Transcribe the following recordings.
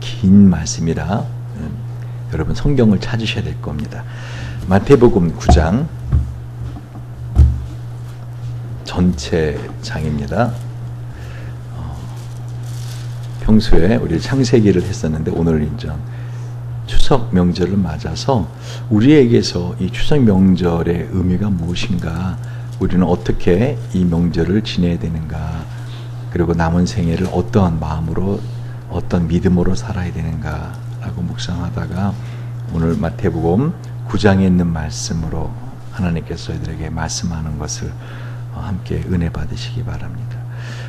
긴 말씀이라 여러분 성경을 찾으셔야 될 겁니다. 마태복음 9장 전체 장입니다. 평소에 우리 창세기를 했었는데 오늘 이제 추석 명절을 맞아서 우리에게서 이 추석 명절의 의미가 무엇인가, 우리는 어떻게 이 명절을 지내야 되는가, 그리고 남은 생애를 어떠한 마음으로 어떤 믿음으로 살아야 되는가 라고 묵상하다가 오늘 마태복음 9장에 있는 말씀으로 하나님께서 저희들에게 말씀하는 것을 함께 은혜 받으시기 바랍니다.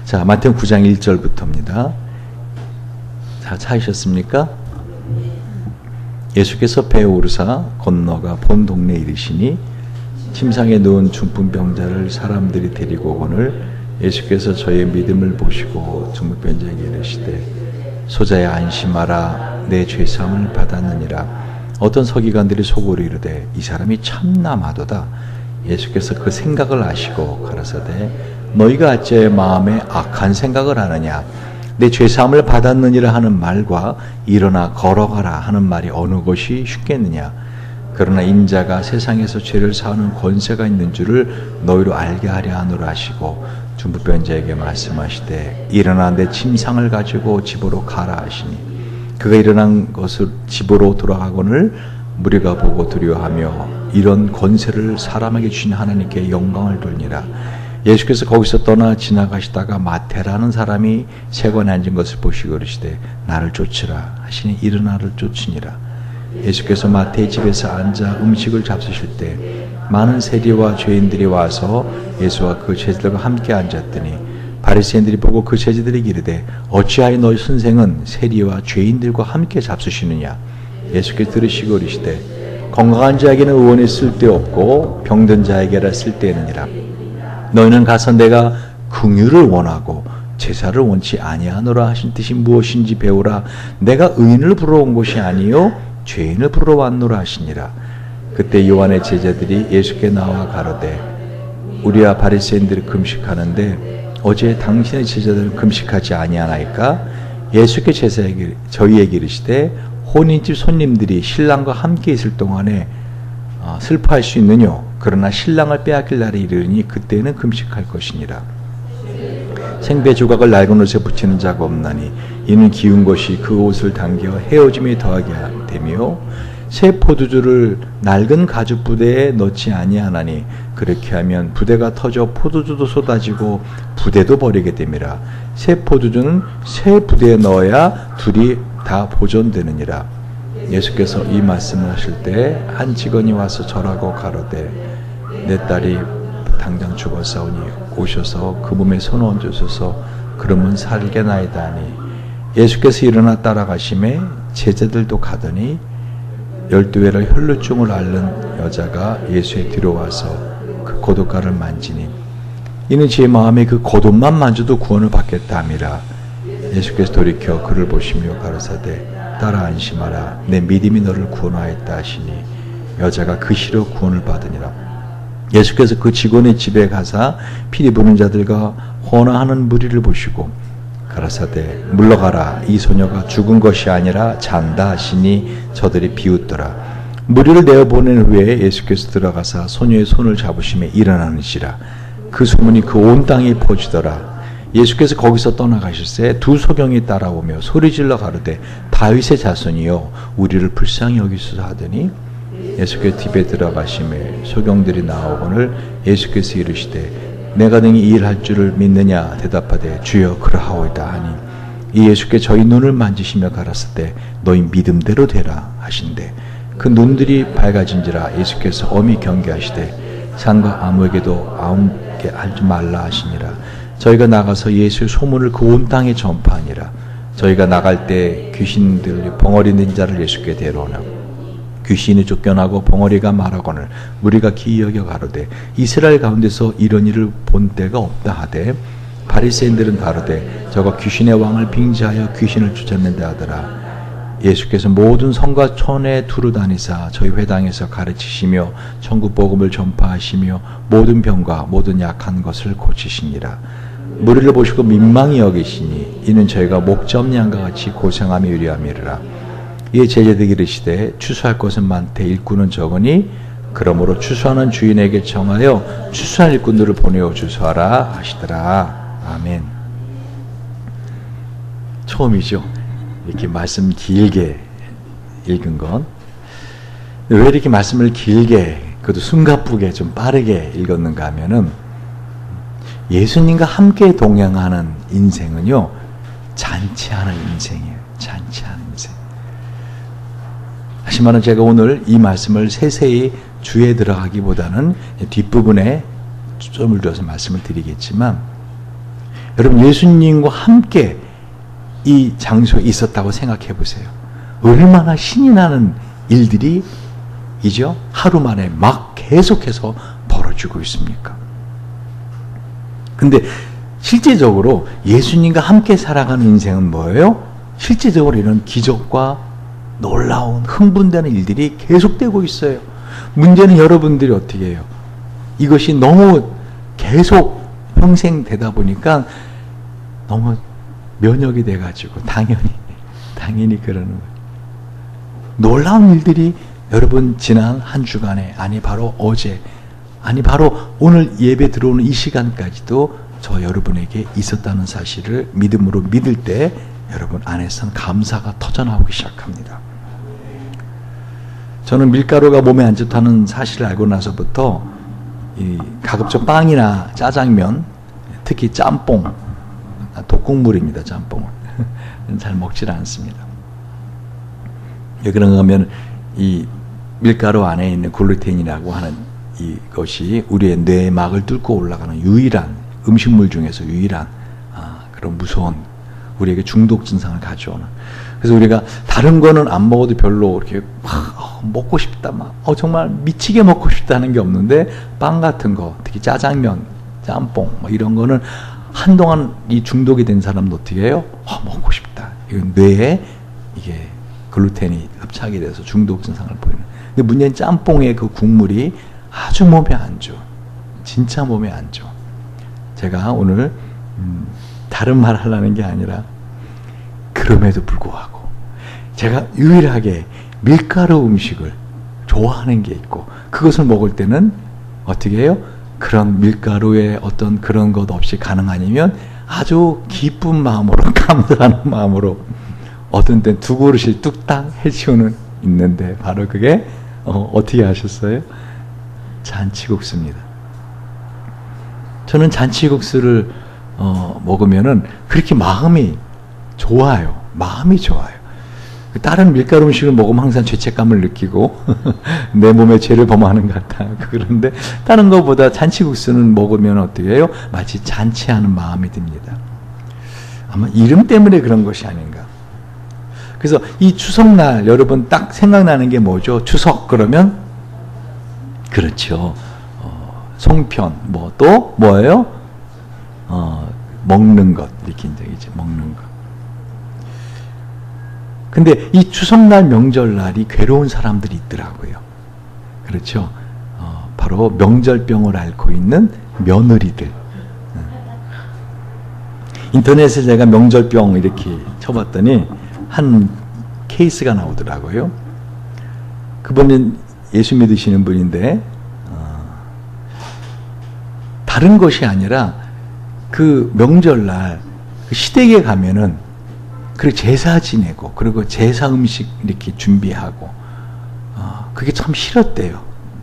자, 마태복음 9장 1절부터입니다. 다 찾으셨습니까? 예수께서 배에 오르사 건너가 본 동네에 이르시니 침상에 누운 중풍병자를 사람들이 데리고 오거늘 예수께서 저의 믿음을 보시고 중풍병자에게 이르시되 소자야 안심하라, 내 죄사함을 받았느니라. 어떤 서기관들이 속으로 이르되 이 사람이 참남하도다. 예수께서 그 생각을 아시고 가라사대 너희가 어찌 마음에 악한 생각을 하느냐. 내 죄사함을 받았느니라 하는 말과 일어나 걸어가라 하는 말이 어느 것이 쉽겠느냐. 그러나 인자가 세상에서 죄를 사하는 권세가 있는 줄을 너희로 알게 하려 하노라 하시고 중풍병자에게 말씀하시되 일어나 내 침상을 가지고 집으로 가라 하시니 그가 일어난 것을 집으로 돌아가거늘 무리가 보고 두려워하며 이런 권세를 사람에게 주신 하나님께 영광을 돌리라. 예수께서 거기서 떠나 지나가시다가 마태라는 사람이 세관에 앉은 것을 보시고 그러시되 나를 쫓으라 하시니 일어나를 쫓으니라. 예수께서 마태의 집에서 앉아 음식을 잡수실 때 많은 세리와 죄인들이 와서 예수와 그 제자들과 함께 앉았더니 바리새인들이 보고 그 제자들에게 이르되 어찌하여 너희 선생은 세리와 죄인들과 함께 잡수시느냐. 예수께서 들으시고 이르시되 건강한 자에게는 의원이 쓸데없고 병든 자에게라 쓸데있느니라. 너희는 가서 내가 긍휼을 원하고 제사를 원치 아니하노라 하신 뜻이 무엇인지 배우라. 내가 의인을 부르러 온 것이 아니요 죄인을 부르러 왔노라 하시니라. 그때 요한의 제자들이 예수께 나와 가로되 우리와 바리새인들이 금식하는데 어제 당신의 제자들은 금식하지 아니하나이까. 예수께 저희에게 이르시되 혼인집 손님들이 신랑과 함께 있을 동안에 슬퍼할 수 있느뇨. 그러나 신랑을 빼앗길 날이 이르니 그때는 금식할 것이니라. 생배 조각을 낡은 옷에 붙이는 자가 없나니 이는 기운 것이 그 옷을 당겨 헤어짐에 더하게 되며 새 포도주를 낡은 가죽 부대에 넣지 아니하나니 그렇게 하면 부대가 터져 포도주도 쏟아지고 부대도 버리게 됨이라. 새 포도주는 새 부대에 넣어야 둘이 다 보존되느니라. 예수께서 이 말씀을 하실 때 한 직원이 와서 절하고 가로되 내 딸이 당장 죽었사오니 오셔서 그 몸에 손 얹으소서 그러면 살게나이다 하니 예수께서 일어나 따라가심에 제자들도 가더니 12회를 혈루증을 앓는 여자가 예수의 뒤로 와서 그 고독가를 만지니 이는 제 마음에 그 겉옷만 만져도 구원을 받겠다 함이라. 예수께서 돌이켜 그를 보시며 가라사대 딸아 안심하라, 내 믿음이 너를 구원하였다 하시니 여자가 그 시로 구원을 받으니라. 예수께서 그 직원의 집에 가사 피리 부는 자들과 헌화하는 무리를 보시고 가라사대 물러가라, 이 소녀가 죽은 것이 아니라 잔다 하시니 저들이 비웃더라. 무리를 내어보낸 후에 예수께서 들어가사 소녀의 손을 잡으시며 일어나는시라. 그 소문이 그 온 땅에 퍼지더라. 예수께서 거기서 떠나가실새 두 소경이 따라오며 소리질러 가로되 다윗의 자손이여 우리를 불쌍히 여기소서 하더니 예수께서 집에 들어가심에 소경들이 나오거늘 예수께서 이르시되 내가 능히 이 일할 줄을 믿느냐. 대답하되 주여 그러하오이다 하니 이 예수께 저희 눈을 만지시며 가라사대 너희 믿음대로 되라 하신대 그 눈들이 밝아진지라. 예수께서 엄히 경계하시되 상과 아무에게도 아무게 알지 말라 하시니라. 저희가 나가서 예수의 소문을 그 온 땅에 전파하니라. 저희가 나갈 때 귀신들 벙어리 있는 자를 예수께 데려오나 귀신이 쫓겨나고 벙어리가 말하거늘 무리가 기이 여겨 가로되 이스라엘 가운데서 이런 일을 본 때가 없다 하되 바리새인들은 가로되 저가 귀신의 왕을 빙자하여 귀신을 쫓았는데 하더라. 예수께서 모든 성과 촌에 두루 다니사 저희 회당에서 가르치시며 천국 복음을 전파하시며 모든 병과 모든 약한 것을 고치시니라. 무리를 보시고 민망히 여기시니 이는 저희가 목점 양과 같이 고생하며 유리함이라. 이에 제자들이 이르시되 추수할 것은 많되 일꾼은 적으니 그러므로 추수하는 주인에게 청하여 추수할 일꾼들을 보내어 주소하라 하시더라. 아멘. 처음이죠. 이렇게 말씀 길게 읽은 건. 왜 이렇게 말씀을 길게, 그것도 숨가쁘게 좀 빠르게 읽었는가 하면은 예수님과 함께 동행하는 인생은요, 잔치하는 인생이에요. 잔치하는 인생. 하지만 제가 오늘 이 말씀을 세세히 주에 들어가기보다는 뒷부분에 초점을 두어서 말씀을 드리겠지만, 여러분 예수님과 함께 이 장소에 있었다고 생각해 보세요. 얼마나 신이 나는 일들이 이죠? 하루 만에 막 계속해서 벌어지고 있습니까? 근데 실제적으로 예수님과 함께 살아가는 인생은 뭐예요? 실제적으로 이런 기적과 놀라운 흥분되는 일들이 계속되고 있어요. 문제는 여러분들이 어떻게 해요? 이것이 너무 계속 평생 되다 보니까 너무 면역이 돼가지고 당연히 그러는 거예요. 놀라운 일들이 여러분 지난 한 주간에, 아니 바로 어제, 아니 바로 오늘 예배 들어오는 이 시간까지도 저 여러분에게 있었다는 사실을 믿음으로 믿을 때 여러분 안에선 감사가 터져나오기 시작합니다. 저는 밀가루가 몸에 안 좋다는 사실을 알고 나서부터 이 가급적 빵이나 짜장면, 특히 짬뽕, 독국물입니다. 짬뽕은 잘 먹질 않습니다. 왜 그런가 하면 이 밀가루 안에 있는 글루텐이라고 하는 이것이 우리의 뇌막을 뚫고 올라가는 유일한 음식물 중에서 유일한 그런 무서운 우리에게 중독 증상을 가져오는. 그래서 우리가 다른 거는 안 먹어도 별로 이렇게 막 먹고 싶다, 정말 미치게 먹고 싶다는 게 없는데 빵 같은 거, 특히 짜장면, 짬뽕 이런 거는 한동안 이 중독이 된 사람도 어떻게 해요? 먹고 싶다. 이건 뇌에 이게 글루텐이 흡착이 돼서 중독 증상을 보이는. 근데 문제는 짬뽕의 그 국물이 아주 몸에 안 좋아. 진짜 몸에 안 좋아. 제가 오늘 다른 말 하려는 게 아니라 그럼에도 불구하고 제가 유일하게 밀가루 음식을 좋아하는 게 있고 그것을 먹을 때는 어떻게 해요? 그런 밀가루의 어떤 그런 것 없이 가능하냐면 아주 기쁜 마음으로 감사하는 마음으로 어떤 땐 두 그릇을 뚝딱 해치우는 있는데 바로 그게 어떻게 하셨어요? 잔치국수입니다. 저는 잔치국수를 먹으면은 그렇게 마음이 좋아요. 마음이 좋아요. 다른 밀가루 음식을 먹으면 항상 죄책감을 느끼고 내 몸에 죄를 범하는 것 같다. 그런데 다른 것보다 잔치국수는 먹으면 어떻게 해요? 마치 잔치하는 마음이 듭니다. 아마 이름 때문에 그런 것이 아닌가. 그래서 이 추석날 여러분 딱 생각나는 게 뭐죠? 추석 그러면 그렇죠. 송편 또 뭐예요? 먹는 것 이렇게 이제 먹는 것. 근데 이 추석날 명절날이 괴로운 사람들이 있더라고요. 그렇죠. 바로 명절병을 앓고 있는 며느리들. 인터넷에 제가 명절병 이렇게 쳐봤더니 한 케이스가 나오더라고요. 그분은 예수 믿으시는 분인데 다른 것이 아니라 그 명절날 그 시댁에 가면은 그리고 제사 지내고 그리고 제사 음식 이렇게 준비하고 그게 참 싫었대요.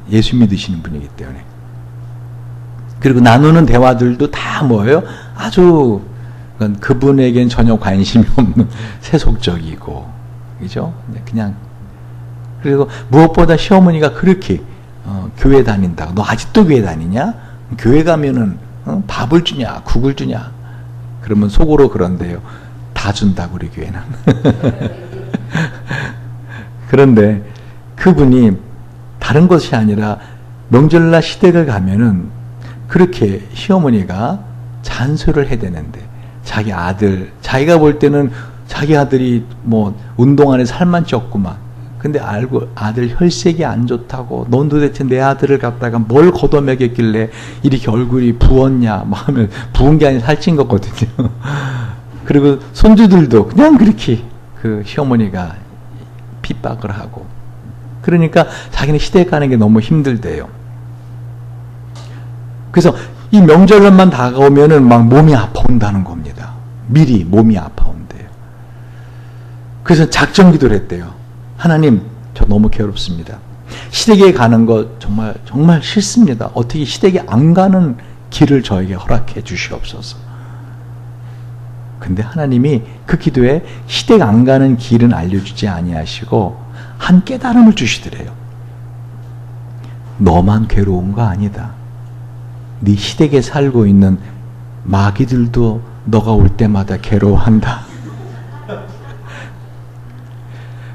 예수 믿으시는 분이기 때문에. 그리고 나누는 대화들도 다 뭐예요? 아주 그분에겐 전혀 관심이 없는 세속적이고, 그죠? 그냥. 그리고 무엇보다 시어머니가 그렇게 교회 다닌다고. 너 아직도 교회 다니냐? 교회 가면은 밥을 주냐, 국을 주냐? 그러면 속으로 그런데요. 다 준다고 우리 교회는. 그런데 그분이 다른 것이 아니라 명절날 시댁을 가면은 그렇게 시어머니가 잔소리를 해야 되는데 자기 아들, 자기가 볼 때는 자기 아들이 운동 안에 살만 쪘구만. 근데 알고 아들 혈색이 안 좋다고, 넌 도대체 내 아들을 갖다가 뭘 걷어먹였길래 이렇게 얼굴이 부었냐 뭐 하면, 부은 게 아니라 살찐 거거든요. 그리고 손주들도 그냥 그렇게 그 시어머니가 핍박을 하고, 그러니까 자기는 시댁 가는 게 너무 힘들대요. 그래서 이 명절만 다가오면은 막 몸이 아파온다는 겁니다. 미리 몸이 아파온대요. 그래서 작정기도를 했대요. 하나님, 저 너무 괴롭습니다. 시댁에 가는 거 정말 싫습니다. 어떻게 시댁에 안 가는 길을 저에게 허락해 주시옵소서. 근데 하나님이 그 기도에 시댁 안 가는 길은 알려주지 아니하시고 한 깨달음을 주시더래요. 너만 괴로운 거 아니다. 네 시댁에 살고 있는 마귀들도 너가 올 때마다 괴로워한다.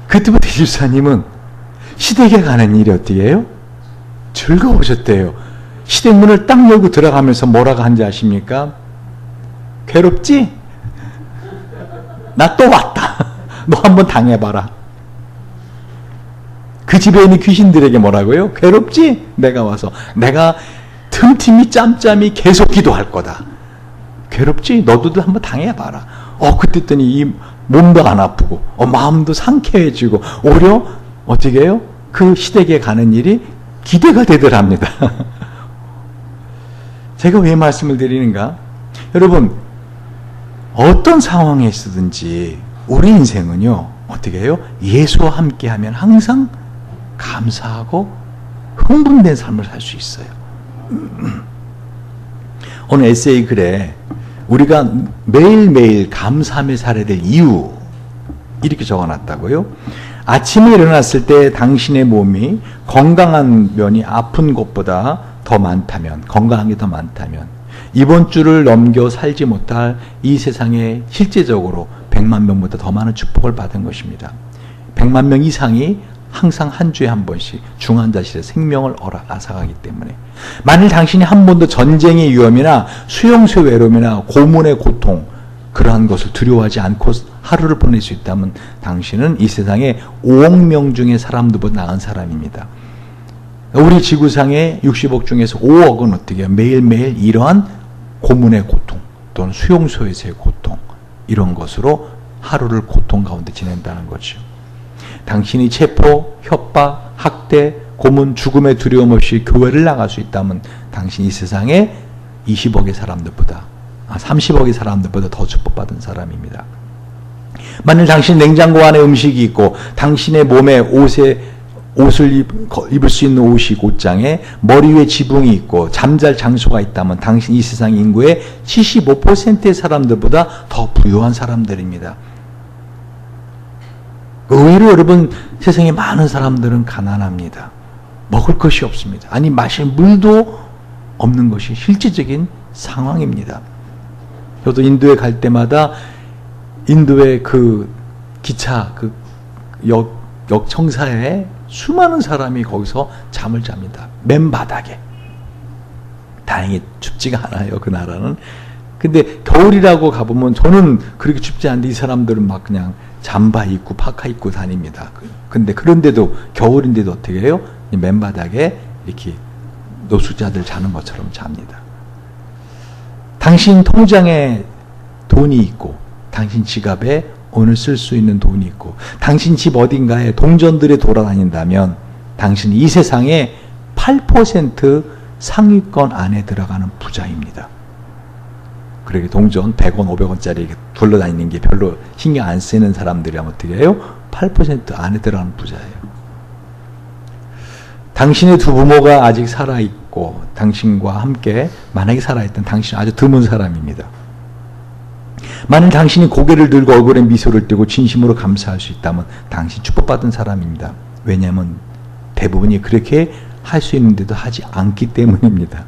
그때부터 이 집사님은 시댁에 가는 일이 어떻게 해요? 즐거우셨대요. 시댁 문을 딱 열고 들어가면서 뭐라고 한지 아십니까? 괴롭지? 나 또 왔다. 너 한번 당해봐라. 그 집에 있는 귀신들에게 뭐라고요? 괴롭지? 내가 와서 내가 틈틈이 짬짬이 계속 기도할 거다. 괴롭지? 너도 한번 당해봐라. 그때 했더니 이 몸도 안 아프고 마음도 상쾌해지고 오히려 어떻게 해요? 그 시댁에 가는 일이 기대가 되더랍니다. 제가 왜 말씀을 드리는가? 여러분, 어떤 상황에 있든지 우리 인생은요, 어떻게 해요? 예수와 함께하면 항상 감사하고 흥분된 삶을 살 수 있어요. 오늘 에세이 글에 우리가 매일매일 감사하며 살아야 될 이유, 이렇게 적어놨다고요. 아침에 일어났을 때 당신의 몸이 건강한 면이 아픈 것보다 더 많다면, 건강한 게 더 많다면 이번 주를 넘겨 살지 못할 이 세상에 실제적으로 100만 명보다 더 많은 축복을 받은 것입니다. 100만 명 이상이 항상 한 주에 한 번씩 중환자실에 생명을 앗아가기 때문에, 만일 당신이 한 번도 전쟁의 위험이나 수용소 외로움이나 고문의 고통, 그러한 것을 두려워하지 않고 하루를 보낼 수 있다면 당신은 이 세상에 5억 명 중에 사람들보다 나은 사람입니다. 우리 지구상의 60억 중에서 5억은 어떻게 해요? 매일매일 이러한 고문의 고통 또는 수용소에서의 고통, 이런 것으로 하루를 고통 가운데 지낸다는 거죠. 당신이 체포, 협박, 학대, 고문, 죽음의 두려움 없이 교회를 나갈 수 있다면 당신 이 세상에 20억의 사람들보다, 30억의 사람들보다 더 축복받은 사람입니다. 만일 당신 냉장고 안에 음식이 있고 당신의 몸에 옷을 입을 수 있는 옷이 있고 옷장에 머리 위에 지붕이 있고 잠잘 장소가 있다면 당신 이 세상 인구의 75%의 사람들보다 더 부유한 사람들입니다. 의외로 여러분, 세상에 많은 사람들은 가난합니다. 먹을 것이 없습니다. 아니 마실 물도 없는 것이 실질적인 상황입니다. 저도 인도에 갈 때마다 인도의 그 기차 그 역 청사에 수많은 사람이 거기서 잠을 잡니다. 맨바닥에. 다행히 춥지가 않아요, 그 나라는. 근데 겨울이라고 가보면 저는 그렇게 춥지 않은데 이 사람들은 막 그냥 잠바 입고 파카 입고 다닙니다. 근데 그런데도 겨울인데도 어떻게 해요? 맨바닥에 이렇게 노숙자들 자는 것처럼 잡니다. 당신 통장에 돈이 있고 당신 지갑에 오늘 쓸 수 있는 돈이 있고 당신 집 어딘가에 동전들이 돌아다닌다면 당신은 이 세상에 8% 상위권 안에 들어가는 부자입니다. 그러게 동전 100원, 500원짜리 둘러다니는 게 별로 신경 안 쓰는 사람들이라면 어떻게 해요? 8% 안에 들어가는 부자예요. 당신의 두 부모가 아직 살아있고 당신과 함께 만약에 살아있던 당신은 아주 드문 사람입니다. 만일 당신이 고개를 들고 얼굴에 미소를 띠고 진심으로 감사할 수 있다면 당신 축복받은 사람입니다. 왜냐하면 대부분이 그렇게 할 수 있는데도 하지 않기 때문입니다.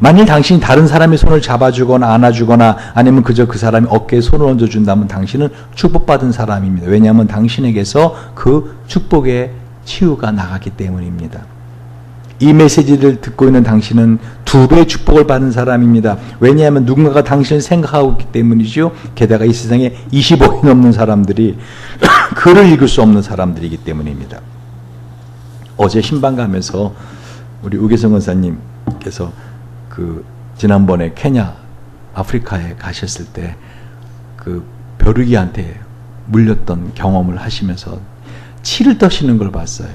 만일 당신이 다른 사람의 손을 잡아주거나 안아주거나 아니면 그저 그 사람이 어깨에 손을 얹어준다면 당신은 축복받은 사람입니다. 왜냐하면 당신에게서 그 축복의 치유가 나갔기 때문입니다. 이 메시지를 듣고 있는 당신은 2배의 축복을 받은 사람입니다. 왜냐하면 누군가가 당신을 생각하고 있기 때문이죠. 게다가 이 세상에 25이 넘는 사람들이 글을 읽을 수 없는 사람들이기 때문입니다. 어제 신방 가면서 우리 우계성 권사님께서 지난번에 케냐 아프리카에 가셨을 때 벼룩이한테 물렸던 경험을 하시면서 치를 떠시는 걸 봤어요.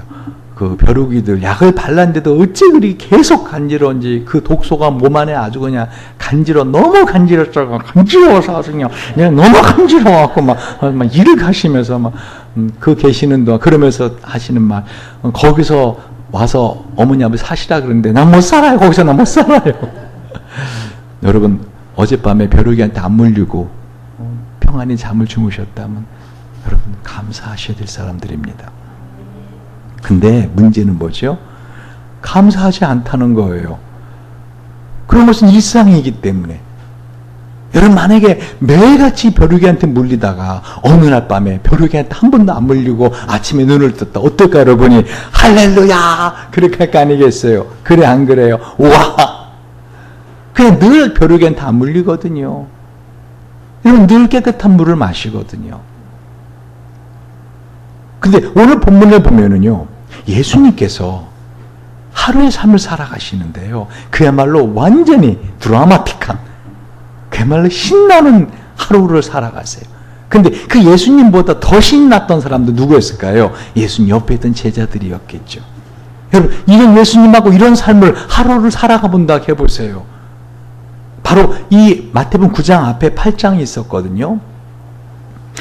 벼룩이들 약을 발랐는데도 어찌 그리 계속 간지러운지 그 독소가 몸 안에 아주 그냥 너무 간지러워서 그냥 너무 간지러워갖고 막 일을 가시면서 계시는 동안 그러면서 하시는 말, 거기서 와서 어머니 아버지 사시라 그러는데 난 못 살아요. 거기서 난 못 살아요. 여러분, 어젯밤에 벼룩이한테 안 물리고 평안히 잠을 주무셨다면 여러분 감사하셔야 될 사람들입니다. 근데 문제는 뭐죠? 감사하지 않다는 거예요. 그런 것은 일상이기 때문에. 여러분, 만약에 매일같이 벼룩이한테 물리다가 어느 날 밤에 벼룩이한테 한 번도 안 물리고 아침에 눈을 떴다. 어떨까 여러분이? 할렐루야! 그렇게 할 거 아니겠어요? 그래 안 그래요? 와! 그냥 늘 벼룩이한테 안 물리거든요. 여러분, 늘 깨끗한 물을 마시거든요. 근데 오늘 본문을 보면은요, 예수님께서 하루의 삶을 살아가시는데요, 그야말로 완전히 드라마틱한, 그야말로 신나는 하루를 살아가세요. 근데 그 예수님보다 더 신났던 사람도 누구였을까요? 예수님 옆에 있던 제자들이었겠죠. 여러분, 이런 예수님하고 이런 삶을 하루를 살아가 본다 해보세요. 바로 이 마태복음 9장 앞에 8장이 있었거든요.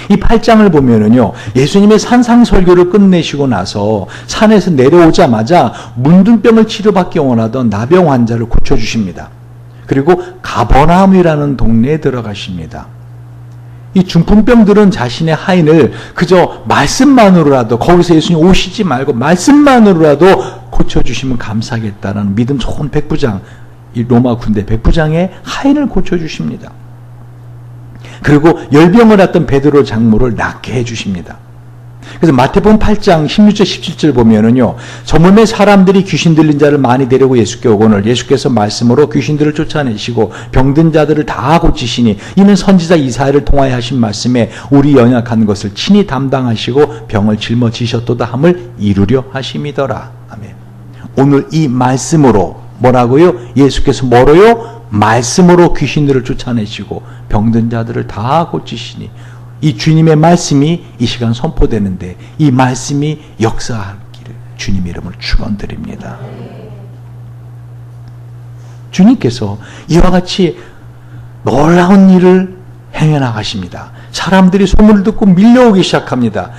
이 8장을 보면은요, 예수님의 산상설교를 끝내시고 나서 산에서 내려오자마자 문둥병을 치료받기 원하던 나병 환자를 고쳐주십니다. 그리고 가버나움이라는 동네에 들어가십니다. 이 중풍병들은 자신의 하인을 그저 말씀만으로라도, 거기서 예수님 오시지 말고 말씀만으로라도 고쳐주시면 감사하겠다라는 믿음 좋은 백부장, 이 로마 군대 백부장의 하인을 고쳐주십니다. 그리고 열병을 앓던 베드로 장모를 낫게 해주십니다. 그래서 마태복음 8장 16절 17절 보면은요, 저물매 사람들이 귀신 들린 자를 많이 데리고 예수께 오거늘 예수께서 말씀으로 귀신들을 쫓아내시고 병든 자들을 다 고치시니 이는 선지자 이사야를 통하여 하신 말씀에 우리 연약한 것을 친히 담당하시고 병을 짊어지셨도다 함을 이루려 하심이더라. 아멘. 오늘 이 말씀으로 뭐라고요? 예수께서 뭐로요? 말씀으로 귀신들을 쫓아내시고 병든 자들을 다 고치시니, 이 주님의 말씀이 이 시간 선포되는데 이 말씀이 역사하기를 주님 이름을 축원드립니다. 주님께서 이와 같이 놀라운 일을 행해 나가십니다. 사람들이 소문을 듣고 밀려오기 시작합니다.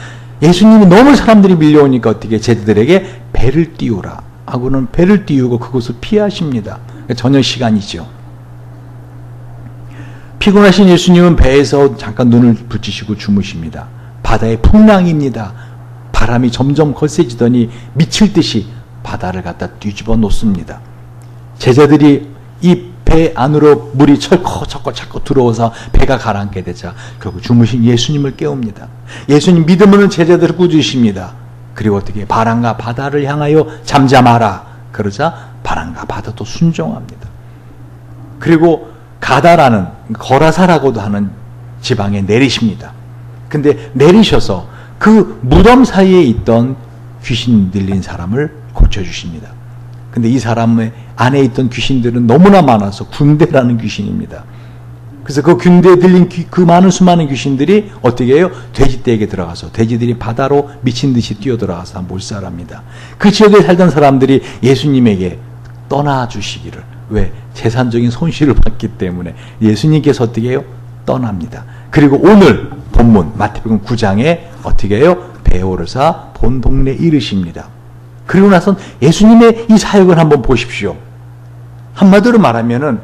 예수님이 너무 사람들이 밀려오니까 어떻게 제자들에게 배를 띄우라 하고는 배를 띄우고 그곳을 피하십니다. 저녁 시간이죠. 피곤하신 예수님은 배에서 잠깐 눈을 붙이시고 주무십니다. 바다의 풍랑입니다. 바람이 점점 거세지더니 미칠 듯이 바다를 갖다 뒤집어 놓습니다. 제자들이 이 배 안으로 물이 자꾸 들어와서 배가 가라앉게 되자 결국 주무신 예수님을 깨웁니다. 예수님 믿음으로는 제자들을 꾸짖으십니다. 그리고 어떻게 바람과 바다를 향하여 잠잠하라 그러자 바람과 바다도 순종합니다. 그리고 가다라는 거라사라고도 하는 지방에 내리십니다. 근데 내리셔서 그 무덤 사이에 있던 귀신 들린 사람을 고쳐주십니다. 근데 이 사람의 안에 있던 귀신들은 너무나 많아서 군대라는 귀신입니다. 그래서 그 군대에 들린 그 많은 수많은 귀신들이 어떻게 해요? 돼지떼에게 들어가서 돼지들이 바다로 미친 듯이 뛰어들어가서 몰살합니다. 그 지역에 살던 사람들이 예수님에게 떠나주시기를, 왜? 재산적인 손실을 받기 때문에 예수님께서 어떻게 해요? 떠납니다. 그리고 오늘 본문 마태복음 9장에 어떻게 해요? 배에 오르사 본 동네에 이르십니다. 그리고 나선 예수님의 이 사역을 한번 보십시오. 한마디로 말하면은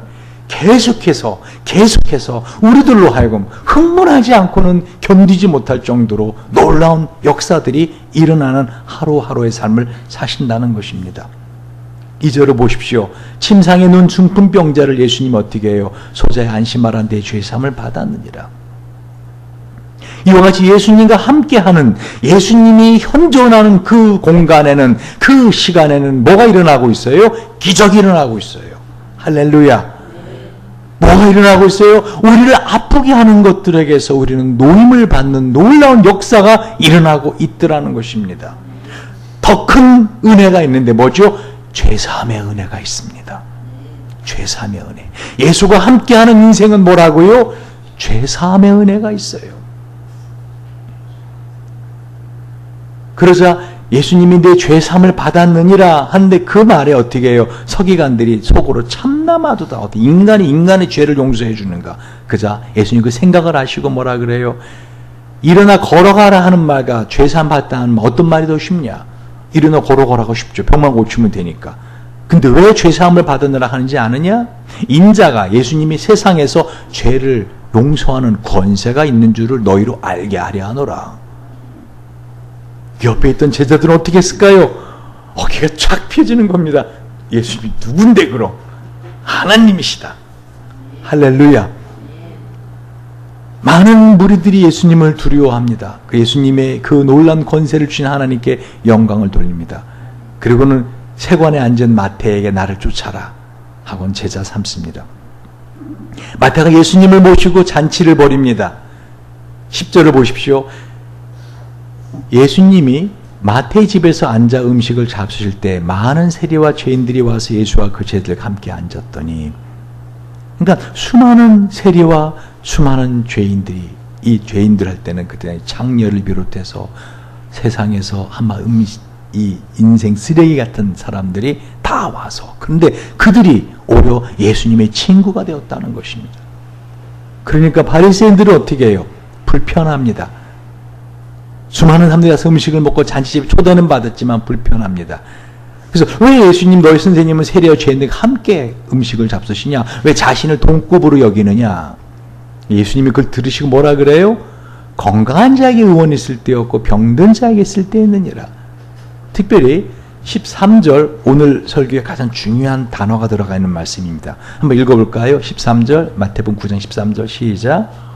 계속해서 우리들로 하여금 흥분하지 않고는 견디지 못할 정도로 놀라운 역사들이 일어나는 하루하루의 삶을 사신다는 것입니다. 2절을 보십시오. 침상에 누운 중풍병자를 예수님 어떻게 해요? 소자에 안심하라 내 죄 사함을 받았느니라. 이와 같이 예수님과 함께하는, 예수님이 현존하는 그 공간에는, 그 시간에는 뭐가 일어나고 있어요? 기적이 일어나고 있어요. 할렐루야. 뭐가 일어나고 있어요? 우리를 아프게 하는 것들에게서 우리는 노임을 받는 놀라운 역사가 일어나고 있더라는 것입니다. 더 큰 은혜가 있는데 뭐죠? 죄사함의 은혜가 있습니다. 죄사함의 은혜. 예수가 함께하는 인생은 뭐라고요? 죄사함의 은혜가 있어요. 그러자 예수님이 내 죄사함을 받았느니라 하는데 그 말에 어떻게 해요? 서기관들이 속으로 참나마도다. 어떻게 인간이 인간의 죄를 용서해 주는가? 그자 예수님 그 생각을 하시고 뭐라 그래요? 일어나 걸어가라 하는 말과 죄사함 받다는 말 어떤 말이 더 쉽냐? 일어나 걸어가라고 쉽죠. 병만 고치면 되니까. 근데 왜 죄사함을 받으느라 하는지 아느냐? 인자가 예수님이 세상에서 죄를 용서하는 권세가 있는 줄을 너희로 알게 하려 하노라. 옆에 있던 제자들은 어떻게 했을까요? 어깨가 쫙 펴지는 겁니다. 예수님이 누군데 그럼? 하나님이시다. 할렐루야. 많은 무리들이 예수님을 두려워합니다. 그 예수님의 그 놀라운 권세를 주신 하나님께 영광을 돌립니다. 그리고는 세관에 앉은 마태에게 나를 쫓아라 하고는 제자 삼습니다. 마태가 예수님을 모시고 잔치를 벌입니다. 10절을 보십시오. 예수님이 마태의 집에서 앉아 음식을 잡수실 때 많은 세리와 죄인들이 와서 예수와 그 제자들과 함께 앉았더니, 그러니까 수많은 세리와 수많은 죄인들이, 이 죄인들 할 때는 그때 장녀를 비롯해서 세상에서 아마 이 인생 쓰레기 같은 사람들이 다 와서, 그런데 그들이 오히려 예수님의 친구가 되었다는 것입니다. 그러니까 바리새인들은 어떻게 해요? 불편합니다. 수많은 사람들이 와서 음식을 먹고 잔치집에 초대는 받았지만 불편합니다. 그래서 왜 예수님 너희 선생님은 세리와 죄인들과 함께 음식을 잡수시냐? 왜 자신을 동급으로 여기느냐? 예수님이 그걸 들으시고 뭐라 그래요? 건강한 자에게 의원이 있을 때 없고 병든 자에게 있을 때 있느니라. 특별히 13절 오늘 설교에 가장 중요한 단어가 들어가 있는 말씀입니다. 한번 읽어볼까요? 13절 마태복음 9장 13절 시작.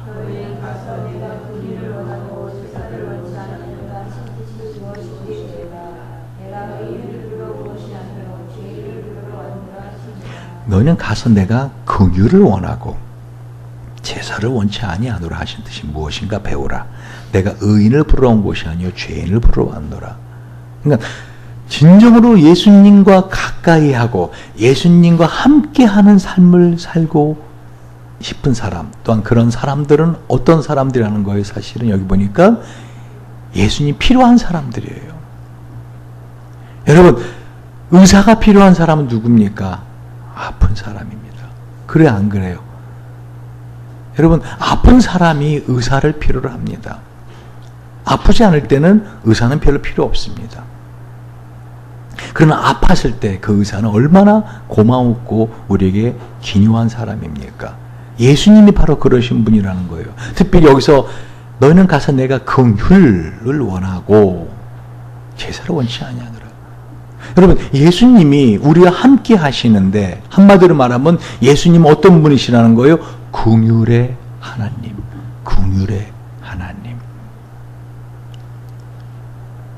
너는 가서 내가 긍휼을 원하고 제사를 원치 아니하노라 하신 뜻이 무엇인가 배우라. 내가 의인을 부르러 온 것이 아니요 죄인을 부르러 왔노라. 그러니까 진정으로 예수님과 가까이 하고 예수님과 함께하는 삶을 살고 싶은 사람, 또한 그런 사람들은 어떤 사람들이라는 거예요? 사실은 여기 보니까 예수님 필요한 사람들이에요. 여러분, 의사가 필요한 사람은 누굽니까? 아픈 사람입니다. 그래 안 그래요? 여러분, 아픈 사람이 의사를 필요로 합니다. 아프지 않을 때는 의사는 별로 필요 없습니다. 그러나 아팠을 때 그 의사는 얼마나 고마웠고 우리에게 기묘한 사람입니까? 예수님이 바로 그러신 분이라는 거예요. 특별히 여기서 너희는 가서 내가 긍휼을 원하고 제사를 원치 아니하노라. 여러분, 예수님이 우리와 함께 하시는데 한마디로 말하면 예수님은 어떤 분이시라는 거예요? 긍휼의 하나님, 긍휼의 하나님.